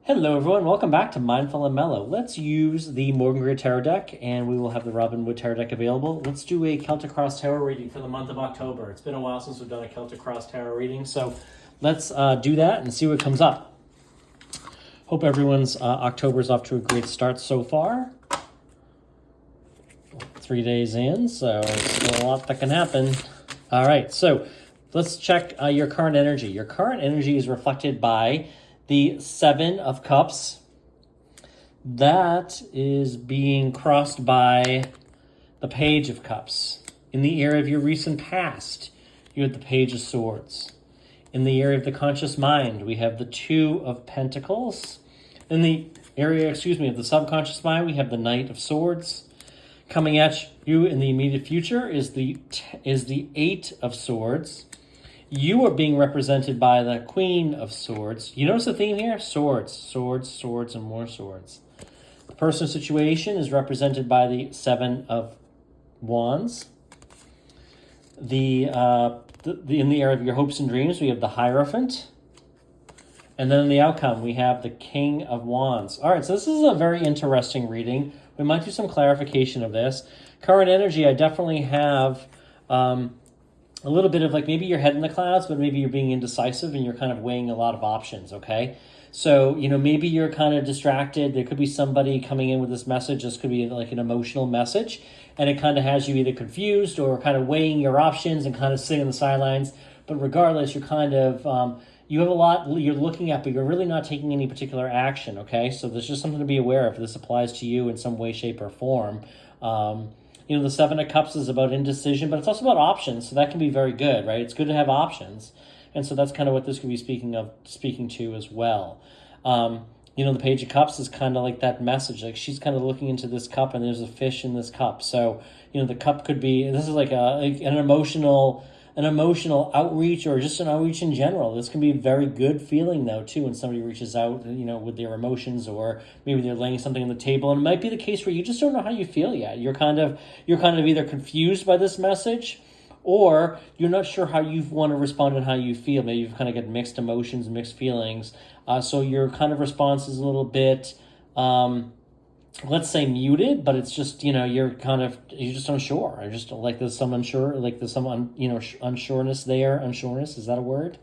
Hello everyone, welcome back to Mindful and Mellow. Let's use the Morgan Greer Tarot deck, and we will have the Robin Wood Tarot deck available. Let's do a Celtic Cross Tarot reading for the month of October. It's been a while since we've done a Celtic Cross Tarot reading, so let's do that and see what comes up. Hope everyone's October's off to a great start so far. 3 days in, so still a lot that can happen. All right, so let's check your current energy. Your current energy is reflected by the Seven of Cups. That is being crossed by the Page of Cups. In the area of your recent past, you have the Page of Swords. In the area of the conscious mind, we have the Two of Pentacles. In the area, of the subconscious mind, we have the Knight of Swords. Coming at you in the immediate future is the Eight of Swords. You are being represented by the Queen of Swords. You notice the theme here? Swords, swords, swords, and more swords. The personal situation is represented by the Seven of Wands. In the area of your hopes and dreams, we have the Hierophant. And then in the outcome, we have the King of Wands. All right, so this is a very interesting reading. We might do some clarification of this. Current energy, I definitely have a little bit of like maybe your head in the clouds, but maybe you're being indecisive and you're kind of weighing a lot of options, okay? So, maybe you're kind of distracted. There could be somebody coming in with this message. This could be like an emotional message, and it kind of has you either confused or kind of weighing your options and kind of sitting on the sidelines. But regardless, you're kind of, you have a lot you're looking at, but you're really not taking any particular action, okay? So there's just something to be aware of. This applies to you in some way, shape, or form. The Seven of Cups is about indecision, but it's also about options, so that can be very good, right? It's good to have options, and so that's kind of what this could be speaking to as well. The Page of Cups is kind of like that message, like she's kind of looking into this cup, and there's a fish in this cup. So, the cup could be, this is like an emotional outreach, or just an outreach in general. This can be a very good feeling, though, too, when somebody reaches out, with their emotions, or maybe they're laying something on the table. And it might be the case where you just don't know how you feel yet. You're kind of either confused by this message, or you're not sure how you want to respond and how you feel. Maybe you've kind of got mixed emotions, mixed feelings. So your kind of response is a little bit, let's say muted, but it's just, you're just unsure. I just like there's some unsureness there. Unsureness, is that a word?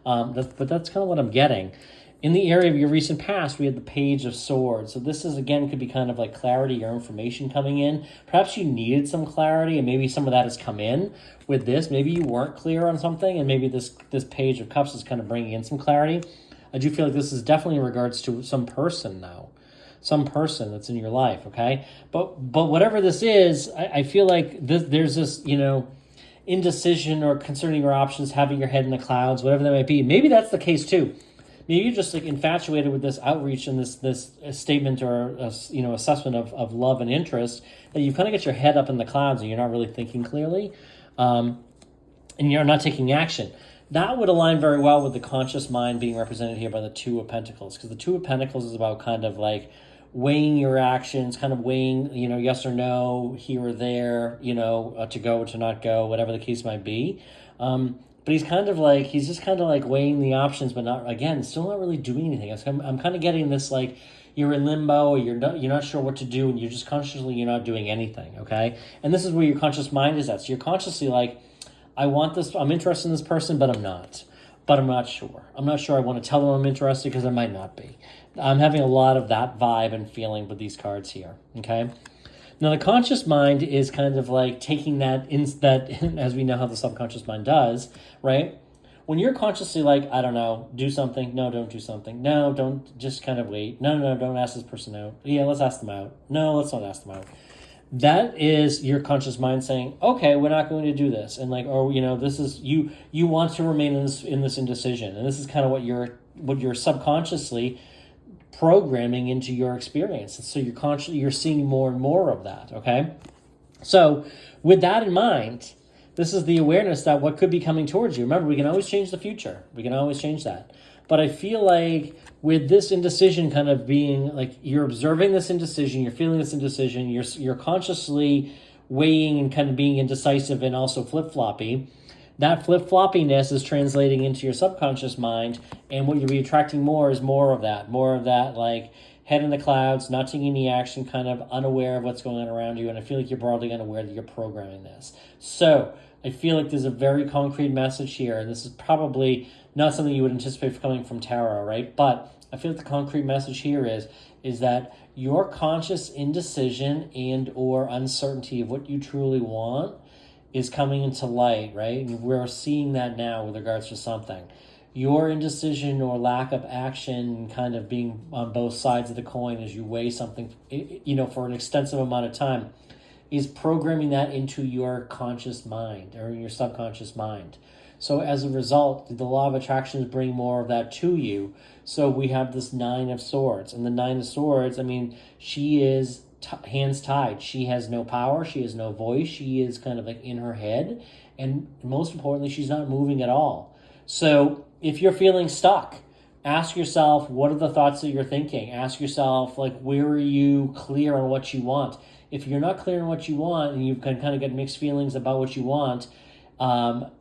But that's kind of what I'm getting. In the area of your recent past, we had the Page of Swords. So this is, again, could be kind of like clarity or information coming in. Perhaps you needed some clarity, and maybe some of that has come in with this. Maybe you weren't clear on something, and maybe this Page of Cups is kind of bringing in some clarity. I do feel like this is definitely in regards to some person now. Some person that's in your life, okay? But whatever this is, I feel like there's this, indecision or concerning your options, having your head in the clouds, whatever that might be. Maybe that's the case too. Maybe you're just like infatuated with this outreach and this statement or assessment of love and interest, that you kind of get your head up in the clouds and you're not really thinking clearly, and you're not taking action. That would align very well with the conscious mind being represented here by the Two of Pentacles, because the Two of Pentacles is about kind of like weighing your actions, kind of weighing, yes or no, here or there, to go or to not go, whatever the case might be. But he's just kind of like weighing the options, but still not really doing anything. I'm kind of getting this, like, you're in limbo, or you're not sure what to do, and you're not doing anything, okay? And this is where your conscious mind is at. So you're consciously like, I want this, I'm interested in this person, but I'm not. But I'm not sure. I'm not sure I want to tell them I'm interested, because I might not be. I'm having a lot of that vibe and feeling with these cards here, okay? Now, the conscious mind is kind of like taking that, as we know how the subconscious mind does, right? When you're consciously like, I don't know, do something. No, don't do something. No, don't, just kind of wait. No, don't ask this person out. Yeah, let's ask them out. No, let's not ask them out. That is your conscious mind saying, okay, we're not going to do this. And this is, you want to remain in this indecision. And this is kind of what you're subconsciously programming into your experience. And so you're seeing more and more of that, okay? So with that in mind, this is the awareness that what could be coming towards you. Remember, we can always change the future. We can always change that. But I feel like with this indecision kind of being like, you're observing this indecision, you're feeling this indecision, you're consciously weighing and kind of being indecisive and also flip-floppy, that flip-floppiness is translating into your subconscious mind, and what you'll be attracting more is more of that like head in the clouds, not taking any action, kind of unaware of what's going on around you. And I feel like you're broadly unaware that you're programming this. So I feel like there's a very concrete message here, and this is probably not something you would anticipate coming from tarot, right? But I feel like the concrete message here is that your conscious indecision and or uncertainty of what you truly want is coming into light, right? And we're seeing that now with regards to something. Your indecision or lack of action kind of being on both sides of the coin as you weigh something, for an extensive amount of time, is programming that into your conscious mind or your subconscious mind. So as a result, the law of attraction is bringing more of that to you. So we have this Nine of Swords. And the Nine of Swords, she is hands tied. She has no power. She has no voice. She is kind of like in her head. And most importantly, she's not moving at all. So if you're feeling stuck, ask yourself, what are the thoughts that you're thinking? Ask yourself, where are you clear on what you want? If you're not clear on what you want and you can kind of get mixed feelings about what you want,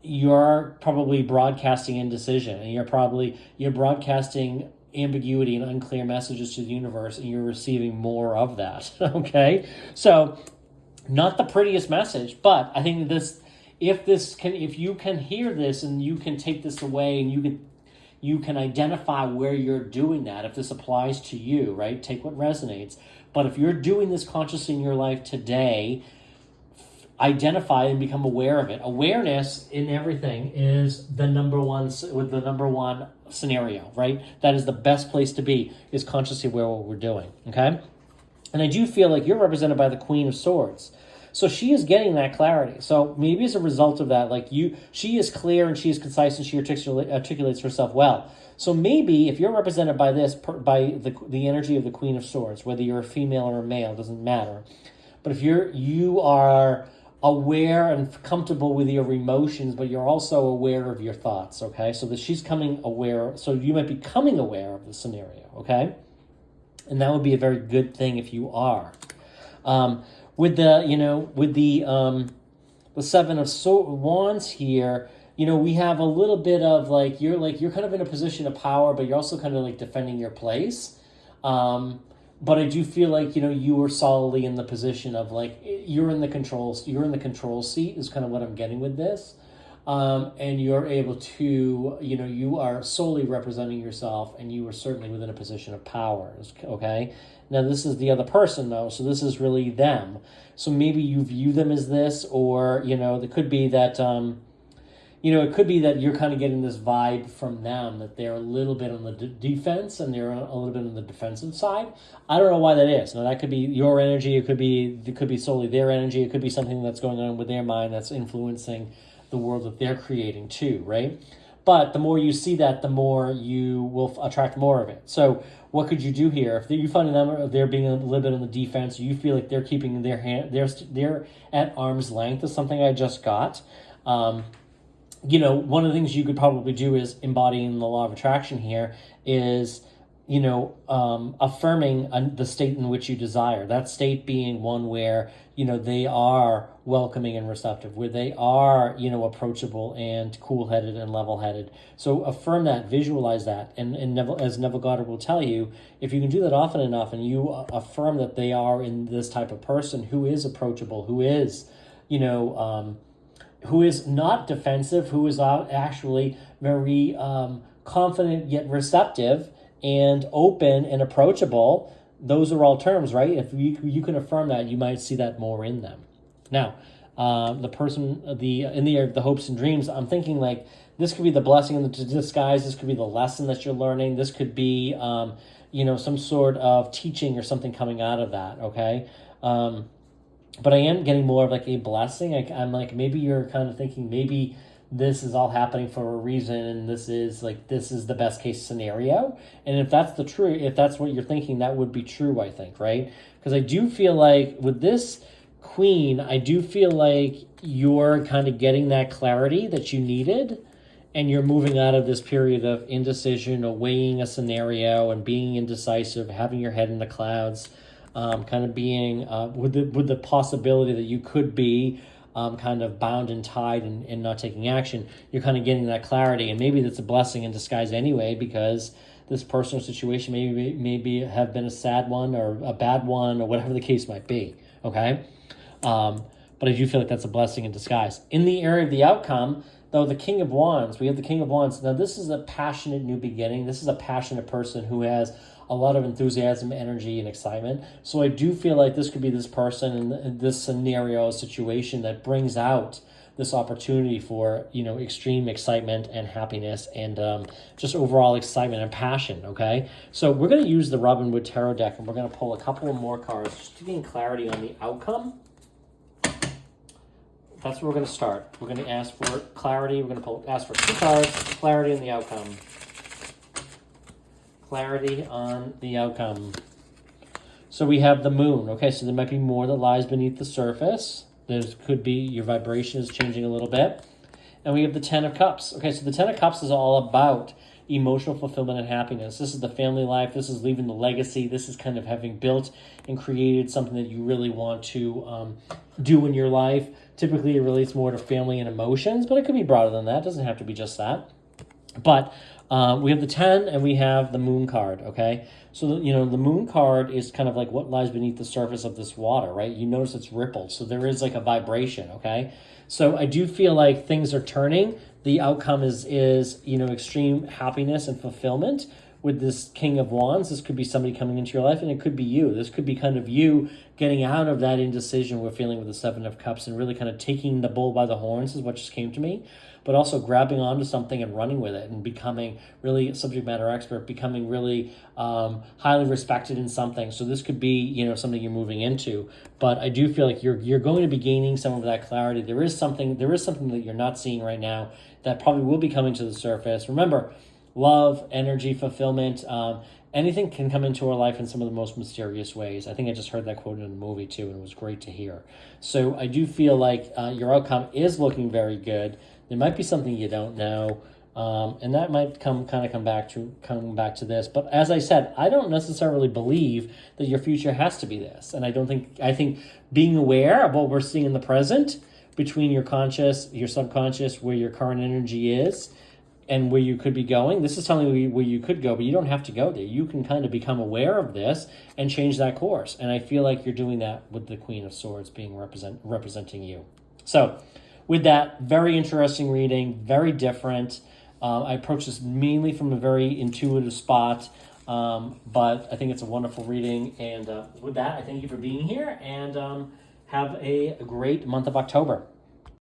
you're probably broadcasting indecision, and you're broadcasting ambiguity and unclear messages to the universe, and you're receiving more of that. Okay, so not the prettiest message, but I think if you can hear this and you can take this away and you can identify where you're doing that, if this applies to you, right? Take what resonates. But if you're doing this consciously in your life today, identify and become aware of it. Awareness in everything is the number one scenario, right? That is the best place to be, is consciously aware of what we're doing, okay? And I do feel like you're represented by the Queen of Swords. So she is getting that clarity. So maybe as a result of that, she is clear and she is concise and she articulates herself well. So maybe if you're represented by the energy of the Queen of Swords, whether you're a female or a male, doesn't matter. But if you are aware and comfortable with your emotions, but you're also aware of your thoughts, okay? So that she's coming aware, so you might be coming aware of the scenario, okay? And that would be a very good thing if you are. With the Seven of Wands here, we have a little bit of you're kind of in a position of power, but you're also kind of defending your place. But I do feel like, you are solidly in the position of you're in the control seat is kind of what I'm getting with this. And you're able to, you are solely representing yourself, and you are certainly within a position of power, okay? Now, this is the other person, though, so this is really them. So maybe you view them as this, or, it could be that, it could be that you're kind of getting this vibe from them, that they're a little bit on the defense, and they're a little bit on the defensive side. I don't know why that is. Now, that could be your energy, it could be solely their energy, it could be something that's going on with their mind that's influencing the world that they're creating too, right? But the more you see that, the more you will attract more of it. So what could you do here? If you find them, they're being a little bit on the defense, you feel like they're keeping their hand, they're at arm's length, is something I just got. One of the things you could probably do is embodying the law of attraction here is, affirming the state in which you desire. That state being one where, they are welcoming and receptive, where they are, approachable and cool-headed and level-headed. So affirm that, visualize that. And Neville, as Neville Goddard will tell you, if you can do that often enough and you affirm that they are in this type of person who is approachable, who is, who is not defensive, who is actually very confident yet receptive and open and approachable, those are all terms, right? If you can affirm that, you might see that more in them. Now, the person, in the area of the hopes and dreams, I'm thinking this could be the blessing in the disguise. This could be the lesson that you're learning. This could be, some sort of teaching or something coming out of that, okay? But I am getting more of a blessing. I'm maybe you're kind of thinking maybe this is all happening for a reason, and this is the best case scenario. And if that's if that's what you're thinking, that would be true, I think, right? Because I do feel with this Queen, I do feel you're kind of getting that clarity that you needed, and you're moving out of this period of indecision or weighing a scenario and being indecisive, having your head in the clouds, kind of being with the possibility that you could be kind of bound and tied and not taking action, you're kind of getting that clarity. And maybe that's a blessing in disguise anyway, because this personal situation maybe have been a sad one or a bad one or whatever the case might be, okay? But I do feel like that's a blessing in disguise. In the area of the outcome, though, the King of Wands, we have the King of Wands. Now, this is a passionate new beginning. This is a passionate person who has a lot of enthusiasm, energy, and excitement. So I do feel like this could be this person in this scenario, situation that brings out this opportunity for, extreme excitement and happiness and just overall excitement and passion, okay? So we're going to use the Robin Wood Tarot deck, and we're going to pull a couple of more cards just to gain clarity on the outcome. That's where we're going to start. We're going to ask for clarity. We're going to ask for 2 cards, clarity on the outcome. Clarity on the outcome. So we have the Moon. Okay, so there might be more that lies beneath the surface. There could be your vibration is changing a little bit. And we have the 10 of Cups. Okay, so the 10 of Cups is all about emotional fulfillment and happiness. This is the family life. This is leaving the legacy. This is kind of having built and created something that you really want to do in your life. Typically, it relates more to family and emotions, but it could be broader than that. It doesn't have to be just that. But we have the 10 and we have the Moon card, okay? So, the Moon card is kind of like what lies beneath the surface of this water, right? You notice it's rippled, so there is like a vibration, okay? So I do feel like things are turning. The outcome is extreme happiness and fulfillment with this King of Wands. This could be somebody coming into your life, and it could be you. This could be kind of you getting out of that indecision we're feeling with the 7 of Cups and really kind of taking the bull by the horns is what just came to me, but also grabbing onto something and running with it and becoming really a subject matter expert, becoming really highly respected in something. So this could be, something you're moving into, but I do feel like you're going to be gaining some of that clarity. There is something that you're not seeing right now that probably will be coming to the surface. Remember, love, energy, fulfillment, anything can come into our life in some of the most mysterious ways. I think I just heard that quote in a movie too, and it was great to hear. So I do feel like your outcome is looking very good. There might be something you don't know, and that might come back to this. But as I said, I don't necessarily believe that your future has to be this, and I think being aware of what we're seeing in the present, between your conscious, your subconscious, where your current energy is, and where you could be going. This is telling you where you could go, but you don't have to go there. You can kind of become aware of this and change that course. And I feel like you're doing that with the Queen of Swords being representing you. So with that, very interesting reading, very different. I approach this mainly from a very intuitive spot, but I think it's a wonderful reading. And with that, I thank you for being here, and have a great month of October.